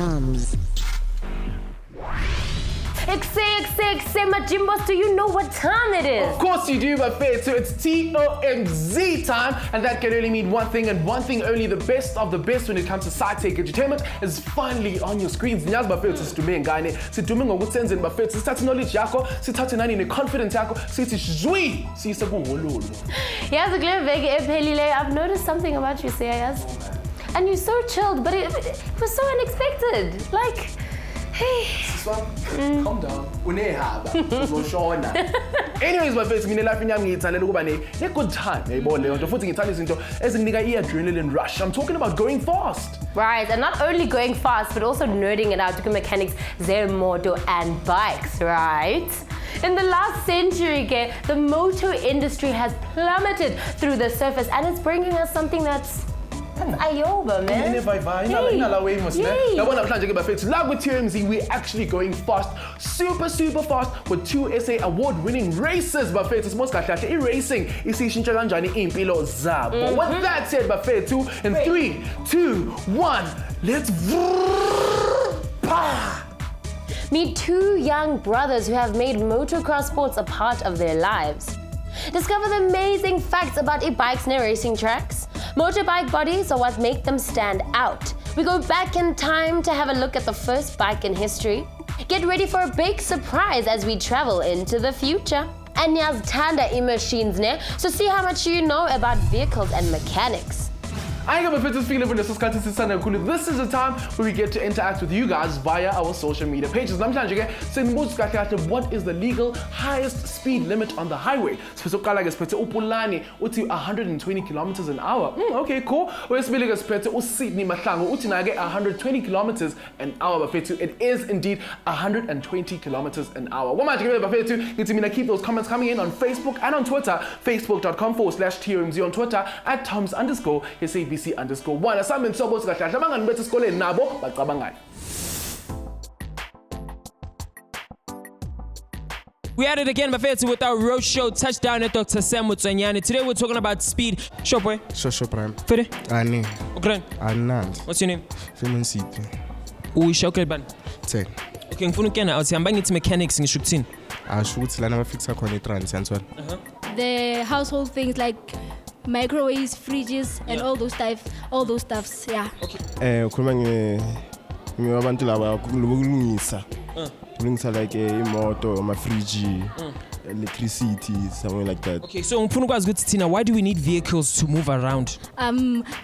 TOMz. Say, my Jimbos, do you know what time it is? Of course you do, but fair too. It's TOMz time, and that can only mean one thing and one thing only. The best of the best when it comes to sci-tech entertainment is finally on your screens. Nyazi bafethu sidume ngane, sidume ngokuthi senzeni bafethu, sithathe knowledge yakho, sithathe nani ne-confidence yakho, sithi zwi, siyise kuhololo. Yazi kule veki ephelile, I've noticed something about you, Sayas. And you're so chilled, but it was so unexpected. Like, hey. Calm down. Anyways, my face, mina life yami ngiyithandela ukuba ne good time. Yayibona leyo nto futhi ngithanda izinto ezinika i-adrenaline rush. I'm talking about going fast. Right, and not only going fast, but also nerding it out to mechanics, their moto and bikes, right? In the last century, the motor industry has plummeted through the surface, and it's bringing us something that's ayoba, man. Like with TOMz, we're actually going fast, super fast with 2 SA award-winning races. Bafethu most kahle racing isishintsha kanjani impilo zabo. With that said, bafethu, in 3, 2, 1, let's Meet 2 young brothers who have made motocross sports a part of their lives. Discover the amazing facts about e-bikes near racing tracks. Motorbike bodies are what make them stand out. We go back in time to have a look at the first bike in history. Get ready for a big surprise as we travel into the future. And niyazithanda e-machines, ne? So see how much you know about vehicles and mechanics. I ain't gonna feeling for this is the time where we get to interact with you guys via our social media pages. What is the legal highest speed limit on the highway? So 120 kilometers an hour. Okay, cool. Sydney 120 kilometers an hour. It is indeed 120 kilometers an hour. Keep those comments coming in on Facebook and on Twitter. Facebook.com/TOMz on Twitter, at TOMz_SABC_1. We at it again, Bafethu, with our road show touchdown at Dr. Sam Mutsanyani. Today we're talking about speed. Sure, boy. Sure, Prime. Fede? Ani. Okay. Anand. What's your name? Femin City. Okay, ban. 10. Okay, ngifuna ukena awuthi hamba ngithi mechanics ngisho ukuthini? Asho ukuthi lana bafixa khona itrans yanswana. The household things like microwaves, fridges, and all those stuffs, yeah. Okay. Ukhuluma ngeabantu laba kulungisa. Kulungisa like imoto, ama-fridge, electricity, something like that. Okay, so ngifuna ukwazi ukuthi thina, why do we need vehicles to move around?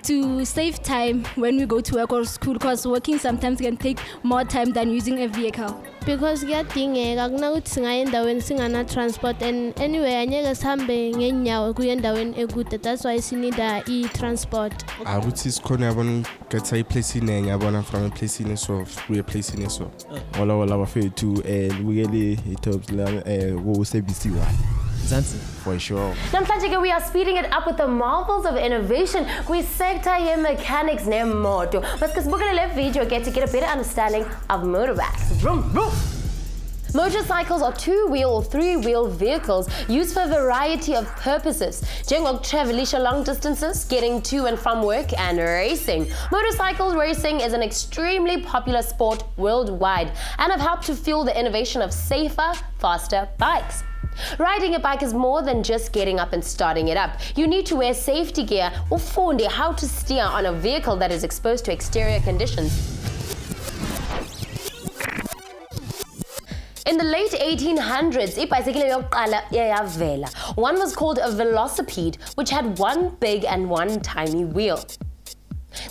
To save time when we go to work or school, because working sometimes can take more time than using a vehicle. Because kuyadingeka kunokuthi singaye endaweni singana transport, and anyway anyeke sihambe ngenyawo kuye endaweni ekude. That's why sinida e-transport. Ukuthi sikhona yabona getha iplace inenye yabona from a place in so we place in so. Wala bafethu ubukele iTOMz la wo SABC for sure. Namhlanje we are speeding it up with the marvels of innovation. We sector ye mechanics ne moto. But kasibukele le video get to get a better understanding of motorbikes. Vroom, vroom. Motorcycles are 2-wheel or 3-wheel vehicles used for a variety of purposes. Travelisha long distances, getting to and from work, and racing. Motorcycle racing is an extremely popular sport worldwide and have helped to fuel the innovation of safer, faster bikes. Riding a bike is more than just getting up and starting it up. You need to wear safety gear or find how to steer on a vehicle that is exposed to exterior conditions. In the late 1800s, one was called a velocipede, which had one big and one tiny wheel.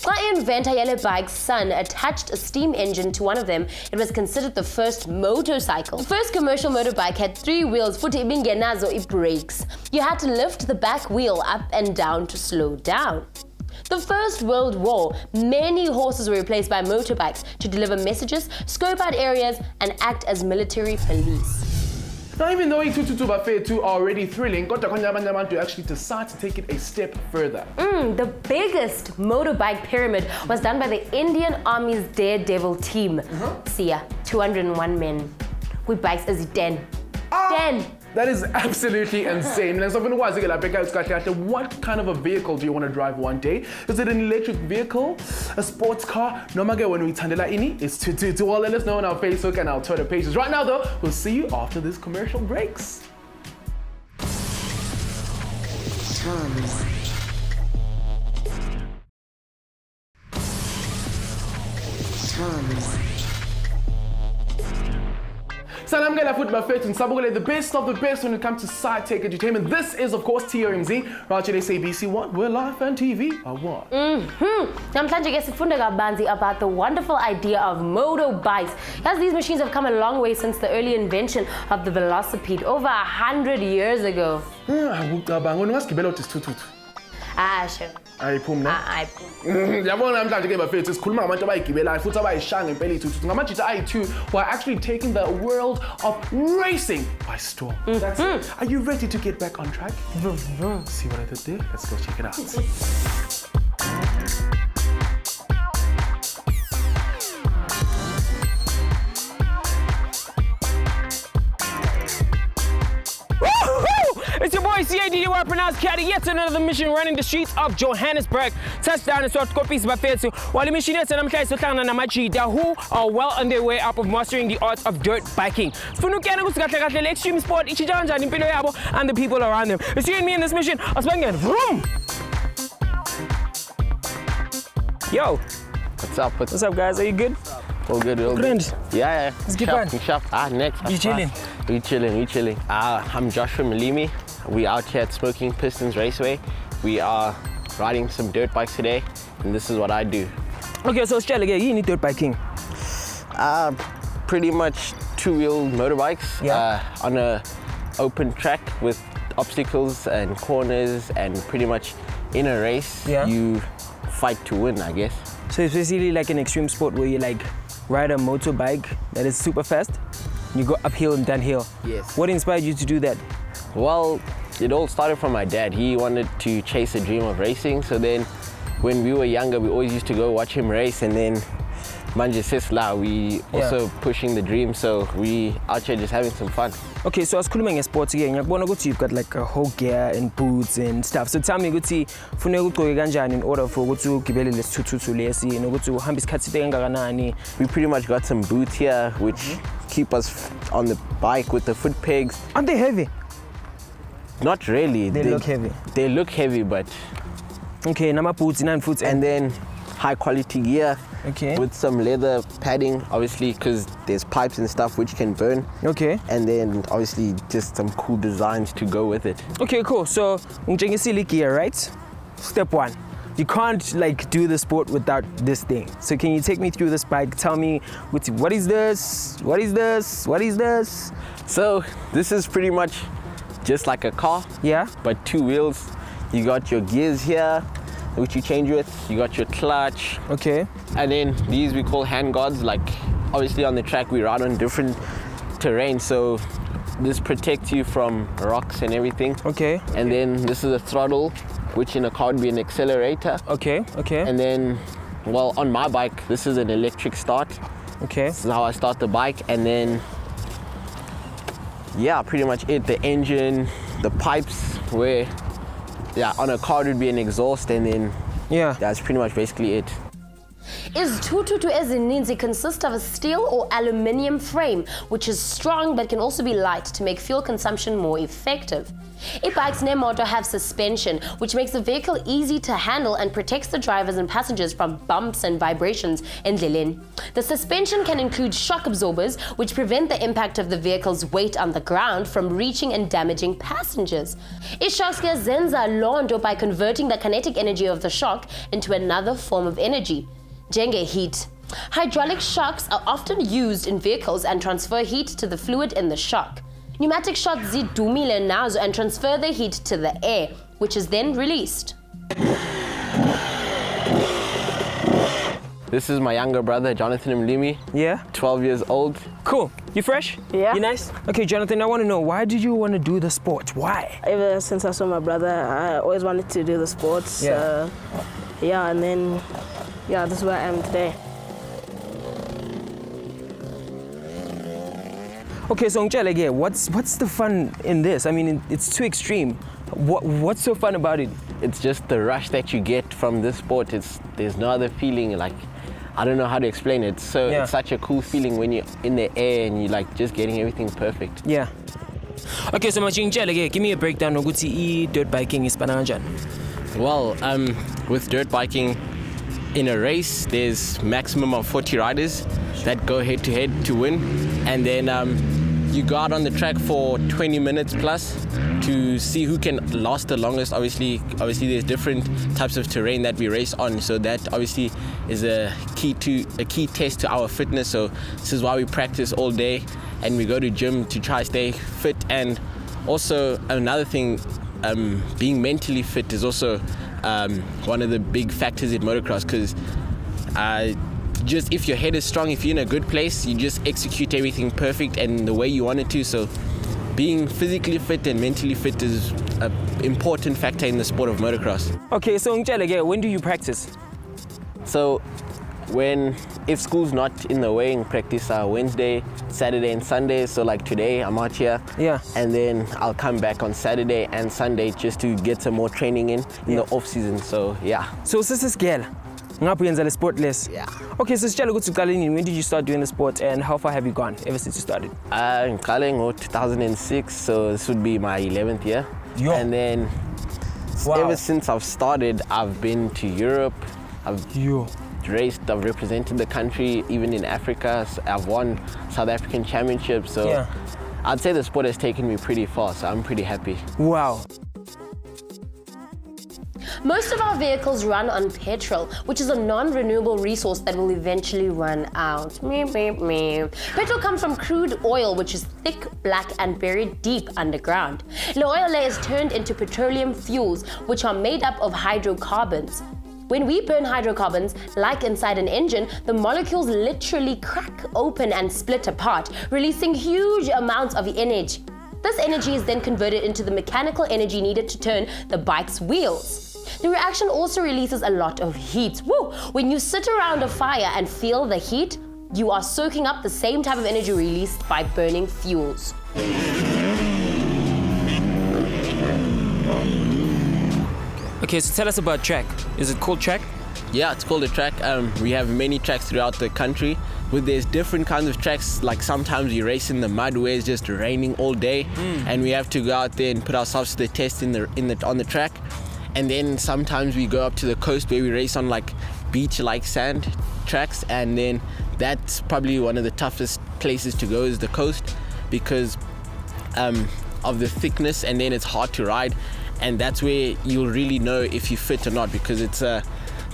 When inventor yellow bike's son attached a steam engine to one of them, it was considered the first motorcycle. The first commercial motorbike had 3 wheels, futhi ibingenazo brakes. You had to lift the back wheel up and down to slow down. The First World War, many horses were replaced by motorbikes to deliver messages, scope out areas, and act as military police. Now, even though i-222 bafethu are already thrilling, kodwa khona abanye abantu actually decide to take it a step further. The biggest motorbike pyramid was done by the Indian Army's Daredevil team. See ya, 201 men. With bikes as 10. 10! That is absolutely insane. And so what kind of a vehicle do you want to drive one day? Is it an electric vehicle, a sports car? No matter when we tandela ini, it's to all. Let us know on our Facebook and our Twitter pages. Right now though, we'll see you after this commercial breaks. Salamgela Football Fit and Sabugale, the best of the best when it comes to side tech entertainment. This is, of course, TOMz, right at SABC One, where life and TV are one. Namhlanje ke sifunda kabanzi about the wonderful idea of motorbikes. As these machines have come a long way since the early invention of the velocipede over 100 years ago. Sure. Ayiphumi yabona namhlanje ke bafethu sikhuluma ngabantu abayigibelayo futhi abayishanga impela ithuthuthu ngamajita ayi-2 who are actually taking the world of racing by storm. That's it. Are you ready to get back on track? See what I did there? Let's go check it out. It's your boy CADD, well pronounced Caddy. Yet another mission running the streets of Johannesburg. Touchdown and sort copies by Fetsu. While the mission is who are well on their way up of mastering the art of dirt biking. Extreme sport, and the people around them. You see me in this mission, I was banging. Vroom! Yo. What's up? What's up, guys? Are you good? All good, all good. Yeah. Let's get on. Next. You chilling? We chilling. I'm Joshua Malimi. We out here at Smoking Pistons Raceway. We are riding some dirt bikes today, and this is what I do. Okay, so Stella, you need dirt biking. Pretty much two-wheel motorbikes. Yeah. On a open track with obstacles and corners, and pretty much in a race, you fight to win, I guess. So it's basically like an extreme sport where you like ride a motorbike that is super fast. You go uphill and downhill. Yes. What inspired you to do that? Well, it all started from my dad. He wanted to chase a dream of racing. So then when we were younger, we always used to go watch him race. And then Manje Sisla, we also pushing the dream. So we out here just having some fun. Okay, so I was in sports again. You've got like a whole gear and boots and stuff. So tell me, in order for to we pretty much got some boots here, which keep us on the bike with the foot pegs. Aren't they heavy? Not really. They look heavy. They look heavy, but okay, nama boots, 9 foot, and then high quality gear. Okay. With some leather padding, obviously, because there's pipes and stuff which can burn. Okay. And then obviously just some cool designs to go with it. Okay, cool. So, silly gear, right? Step 1. You can't like do the sport without this thing. So can you take me through this bike? Tell me, what is this? What is this? What is this? So this is pretty much just like a car. Yeah. But 2 wheels. You got your gears here, which you change with. You got your clutch. Okay. And then these we call hand guards. Like obviously on the track we ride on different terrain, so this protects you from rocks and everything. Okay. And then this is a throttle, which in a car would be an accelerator. Okay. And then, well, on my bike, this is an electric start. Okay. This is how I start the bike, and then yeah, pretty much it. The engine, the pipes, where on a car it would be an exhaust, and then that's pretty much basically it. Is tututu ezininzi consist of a steel or aluminium frame, which is strong but can also be light to make fuel consumption more effective. E-bikes nemoto have suspension, which makes the vehicle easy to handle and protects the drivers and passengers from bumps and vibrations endleleni. The suspension can include shock absorbers, which prevent the impact of the vehicle's weight on the ground from reaching and damaging passengers. I-shocks zenza lonto by converting the kinetic energy of the shock into another form of energy. Jenge heat. Hydraulic shocks are often used in vehicles and transfer heat to the fluid in the shock. Pneumatic shocks zidumile nazo and transfer the heat to the air, which is then released. This is my younger brother, Jonathan Mlimi. Yeah? 12 years old. Cool. You fresh? Yeah. You nice? Okay, Jonathan, I want to know, why did you want to do the sport? Why? Ever since I saw my brother, I always wanted to do the sports. Yeah. And then, this is where I am today. Okay, so ngitshele ke, what's the fun in this? I mean, it's too extreme. What's so fun about it? It's just the rush that you get from this sport. There's no other feeling, like, I don't know how to explain it. So it's such a cool feeling when you're in the air and you're like just getting everything perfect. Yeah. Okay, so ngitshele ke, give me a breakdown ukuthi dirt biking is kanjani. Well, with dirt biking, in a race, there's maximum of 40 riders that go head to head to win. And then you go out on the track for 20 minutes plus to see who can last the longest. Obviously there's different types of terrain that we race on. So that obviously is a key test to our fitness. So this is why we practice all day and we go to gym to try to stay fit. And also another thing, being mentally fit is also one of the big factors in motocross, because just if your head is strong, if you're in a good place, you just execute everything perfect and the way you want it to. So being physically fit and mentally fit is an important factor in the sport of motocross. Okay, so ngitshele, when do you practice? So if school's not in the way, practice Wednesday, Saturday and Sunday. So like today I'm out here, and then I'll come back on Saturday and Sunday just to get some more training in the off season. So So sis girl, ngapho yenza le sport less. Okay, so sitshela ukuthi uqaleni, when did you start doing the sport and how far have you gone ever since you started? Ngiqale ngo 2006, so this would be my 11th year. And then ever since I've started, I've been to Europe. I've raced, I've represented the country, even in Africa. I've won South African championships. So I'd say the sport has taken me pretty far, so I'm pretty happy. Wow. Most of our vehicles run on petrol, which is a non-renewable resource that will eventually run out. Petrol comes from crude oil, which is thick, black, and buried deep underground. The oil layer is turned into petroleum fuels, which are made up of hydrocarbons. When we burn hydrocarbons, like inside an engine, the molecules literally crack open and split apart, releasing huge amounts of energy. This energy is then converted into the mechanical energy needed to turn the bike's wheels. The reaction also releases a lot of heat. Woo! When you sit around a fire and feel the heat, you are soaking up the same type of energy released by burning fuels. Okay, so tell us about track. Is it called track? Yeah, it's called a track. We have many tracks throughout the country. There's different kinds of tracks. Like sometimes we race in the mud where it's just raining all day, and we have to go out there and put ourselves to the test on the track. And then sometimes we go up to the coast where we race on like beach-like sand tracks, and then that's probably one of the toughest places to go is the coast, because of the thickness, and then it's hard to ride, and that's where you'll really know if you're fit or not, because it's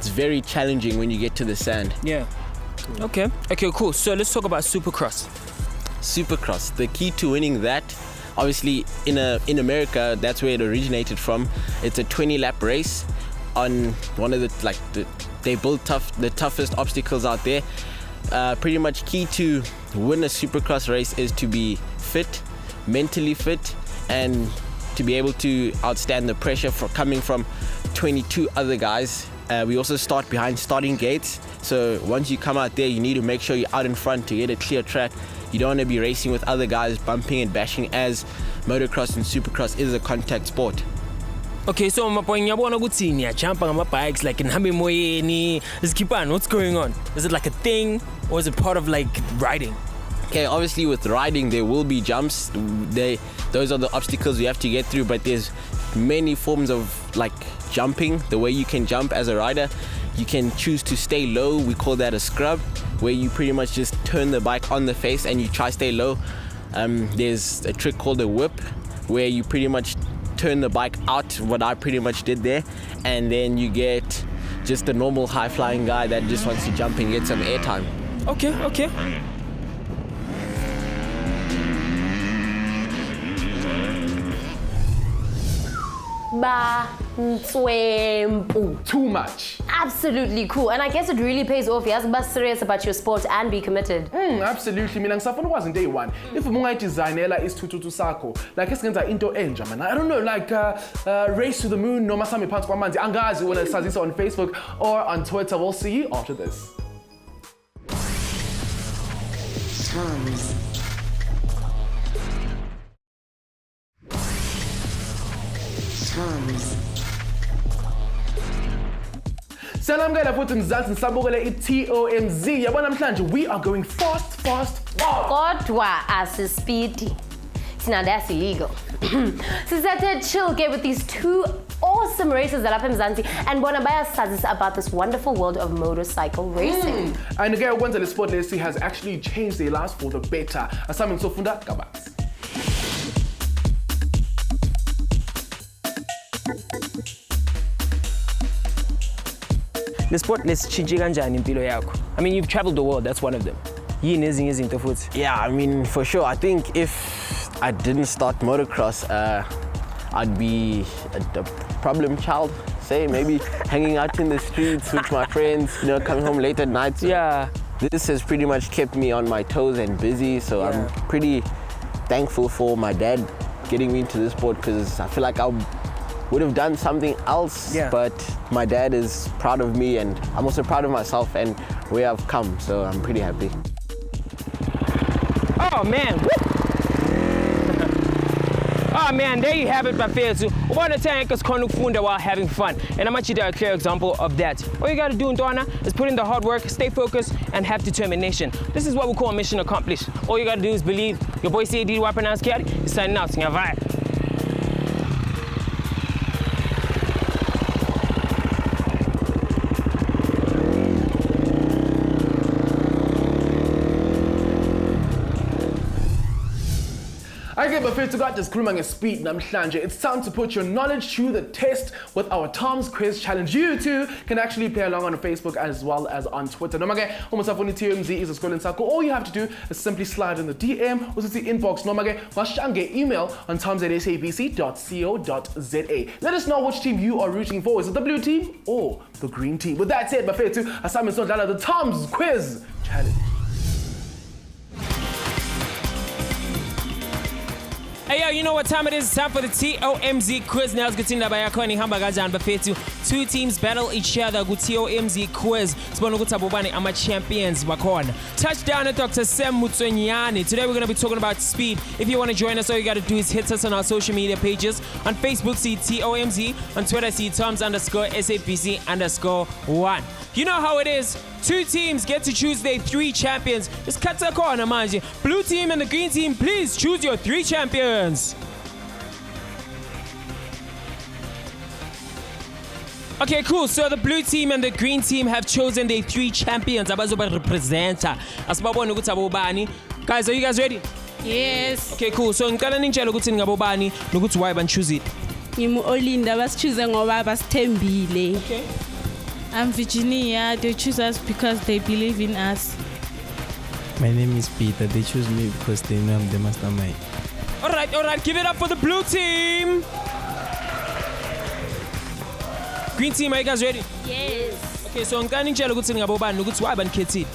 very challenging when you get to the sand. Yeah. Okay, cool. So let's talk about Supercross. Supercross, the key to winning that, obviously in America, that's where it originated from. It's a 20-lap race on one of they build the toughest obstacles out there. Pretty much key to win a Supercross race is to be fit, mentally fit, and to be able to outstand the pressure coming from 22 other guys. We also start behind starting gates, so once you come out there, you need to make sure you're out in front to get a clear track. You don't want to be racing with other guys bumping and bashing, as motocross and supercross is a contact sport. Okay, so ngiyabona ukuthi niyajumpa ngama-bikes, like nihambe emoyeni, zikhipani, what's going on? Is it like a thing, or is it part of like riding? Okay, obviously with riding there will be jumps. Those are the obstacles you have to get through, but there's many forms of like jumping. The way you can jump as a rider, you can choose to stay low. We call that a scrub, where you pretty much just turn the bike on the face and you try to stay low. There's a trick called a whip, where you pretty much turn the bike out, what I pretty much did there, and then you get just a normal high-flying guy that just wants to jump and get some airtime. Okay. Too much. Absolutely cool, and I guess it really pays off. You have to be serious about your sport and be committed. Absolutely. Mina ngisafuna ukwazi day one. If ungayidesignela isithuthu sakho, like esenza into enja, man. I don't know, like race to the moon, noma sami phansi kwamanzi. Angazi wena sazisa on Facebook or on Twitter. We'll see you after this. lose. Salamgela futhi mzansi nisabukele i-TOMz. Yabona namhlanje we are going fast. Kodwa asispeedy. Now that's illegal. Sizathe chill get with these two awesome races that are in Mzansi and Bonabaya says about this wonderful world of motorcycle racing. And again, once the sport let's see has actually changed their lives for the better. Asamin Sofunda Kabats. The sport let's chinji kanjani impilo yakho. I mean, you've traveled the world, that's one of them. Yeah, I mean, for sure. I think if I didn't start motocross, I'd be a problem child, say, maybe hanging out in the streets with my friends, you know, coming home late at night. So yeah. This has pretty much kept me on my toes and busy, so yeah. I'm pretty thankful for my dad getting me into this sport because I feel like I would have done something else, but my dad is proud of me and I'm also proud of myself and where I've come, so I'm pretty happy. Oh man! Oh man, there you have it, Bafethu. One of the tankers funda while having fun. And I'm actually a clear example of that. All you gotta do, Ndwana, is put in the hard work, stay focused, and have determination. This is what we call mission accomplished. All you gotta do is believe. Your boy CAD Wapenaz Kiari is signing out. Ngavai. Okay, Bafethu got this khuluma ngespeed namhlanje. It's time to put your knowledge to the test with our TOMz quiz challenge. You too can actually play along on Facebook as well as on Twitter. Nomage, umusafuni TOMz is a scrolling circle. All you have to do is simply slide in the DM or the inbox. Nomage, washange email on tomz@sabc.co.za. Let us know which team you are rooting for. Is it the blue team or the green team? With that said, Bafethu, assignment is not the TOMz quiz challenge. Hey yo, you know what time it is? It's time for the TOMz quiz. Now it's good to know about Bafethu. Two teams battle each other with TOMz quiz. I'm a champions bakona. Touchdown at Dr. Sam Mutsonyani. Today we're going to be talking about speed. If you want to join us, all you got to do is hit us on our social media pages. On Facebook, see TOMz. On Twitter, see TOMz_SABC_1. You know how it is. Two teams get to choose their 3 champions. Just cut the corner, mind. Blue team and the green team, please choose your 3 champions. Okay, cool. So the blue team and the green team have chosen their 3 champions. Abazoba representer. Guys, are you guys ready? Yes. Okay, cool. So ngicela ningitshele ukuthi ngabobani nokuthi why ban-choose it. Olinda basichoose ngoba basithembile. Okay. I'm Virginia. They choose us because they believe in us. My name is Peter. They choose me because they know I'm the mastermind. All right. Give it up for the blue team. Green team, are you guys ready? Yes. Okay, so ngicela ningitshele ukuthi ngabobani nokuthi why ban-khethile.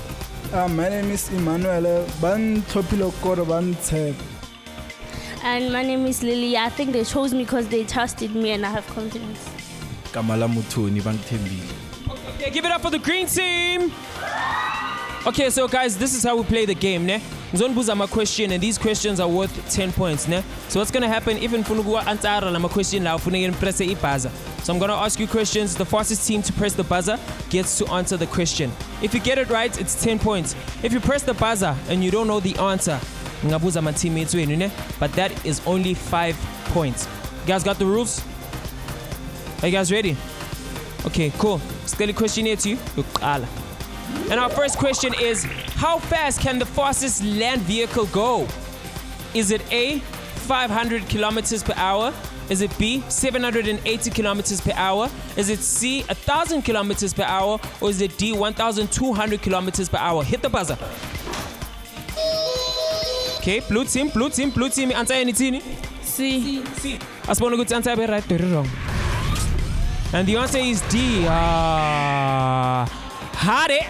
My name is Emmanuel. Ban Topilo Koro Ban Teb. And my name is Lily. I think they chose me because they trusted me and I have confidence. Kamala Mutoni Ban Tembile. Okay, give it up for the green team. Okay, so guys, this is how we play the game, ne? Ngizonibuza my question, and these questions are worth 10 points, ne? So what's gonna happen if ngifuna ukuwa-answera lama question la ufuna press i-buzzer. So I'm gonna ask you questions. The fastest team to press the buzzer gets to answer the question. If you get it right, it's 10 points. If you press the buzzer and you don't know the answer, ngabuza my teammates wenu, ne? But that is only 5 points. You guys got the rules? Are you guys ready? Okay, cool. Still a question here to you. And our first question is, how fast can the fastest land vehicle go? Is it A, 500 kilometers per hour? Is it B, 780 kilometers per hour? Is it C, 1,000 kilometers per hour? Or is it D, 1,200 kilometers per hour? Hit the buzzer. Okay, blue team. Answer anything? C. I suppose good answer be right or wrong. And the answer is D. Had it.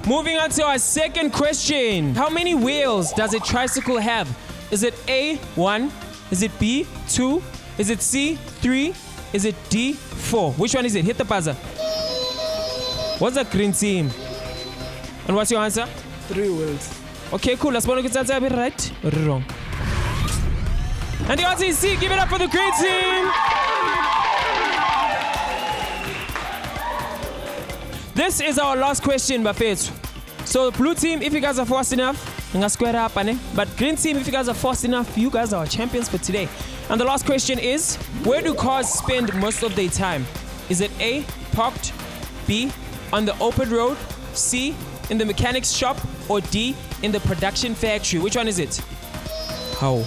Moving on to our second question. How many wheels does a tricycle have? Is it A, 1? Is it B, 2? Is it C, 3? Is it D, 4? Which one is it? Hit the buzzer. What's the green team? And what's your answer? 3 wheels. Okay, cool. Let's get answer a bit right or wrong. And the answer is C. Give it up for the green team. This is our last question, Bafethu. So blue team, if you guys are fast enough, you can square up, but green team, if you guys are fast enough, you guys are our champions for today. And the last question is, where do cars spend most of their time? Is it A, parked, B, on the open road, C, in the mechanic's shop, or D, in the production factory? Which one is it? How?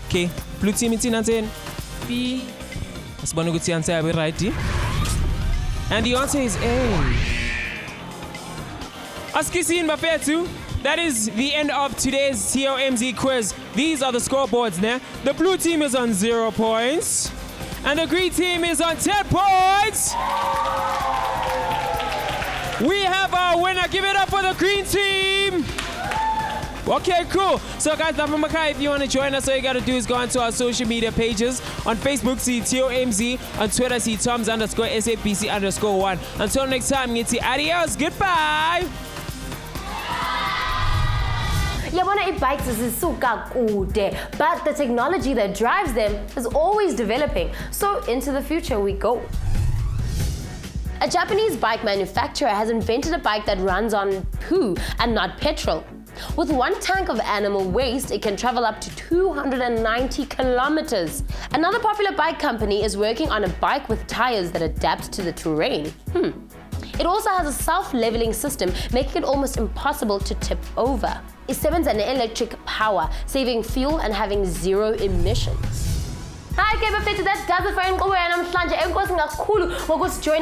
Okay, blue team in answer B. Right. And the answer is A. Askisin Bafethu, that is the end of today's TOMz quiz. These are the scoreboards now. The blue team is on 0 points. And the green team is on 10 points. We have our winner. Give it up for the green team. Okay, cool. So guys, if you want to join us, all you got to do is go onto our social media pages. On Facebook, see TOMz. On Twitter, see TOMz_SABC_1. Until next time, it's adios. Goodbye. Yabona e-bikes zisuka kude, but the technology that drives them is always developing. So into the future we go. A Japanese bike manufacturer has invented a bike that runs on poo and not petrol. With one tank of animal waste, it can travel up to 290 kilometers. Another popular bike company is working on a bike with tires that adapt to the terrain. It also has a self-leveling system, making it almost impossible to tip over. It an electric power, saving fuel and having 0 emissions. Hi, Bafethu, that does it for Inkowe and I'm Shlanje.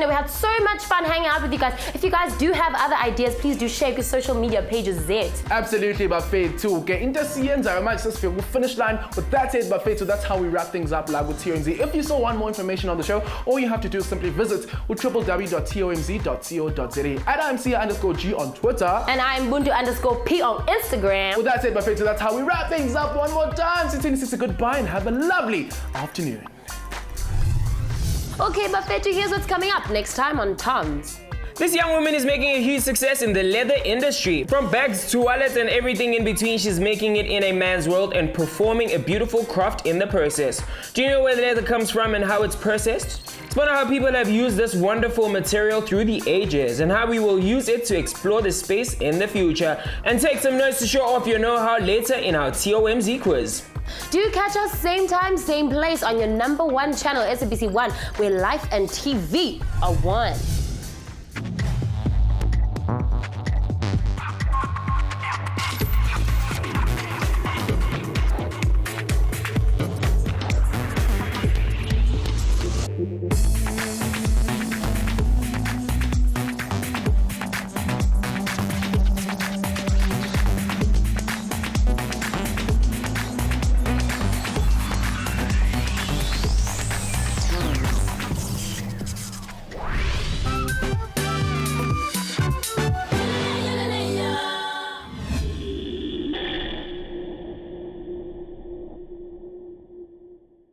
We had so much fun hanging out with you guys. If you guys do have other ideas, please do share your social media pages there. Absolutely, Bafethu. Okay, intercians, I remind us we'll finish line. But that's it, Bafethu. That's how we wrap things up like with TOMz. If you still want more information on the show, all you have to do is simply visit www.tomz.co.za. At IMC_G on Twitter. And I'm Bundu_P on Instagram. Well, that's it, Bafethu. That's how we wrap things up one more time. It's a goodbye and have a lovely afternoon. Okay, Bafethu, here's what's coming up next time on TOMz. This young woman is making a huge success in the leather industry. From bags to wallets and everything in between, she's making it in a man's world and performing a beautiful craft in the process. Do you know where the leather comes from and how it's processed? It's about how people have used this wonderful material through the ages and how we will use it to explore the space in the future. And take some notes to show off your know-how later in our TOMz quiz. Do catch us same time, same place on your #1 channel, SABC 1, where life and TV are one.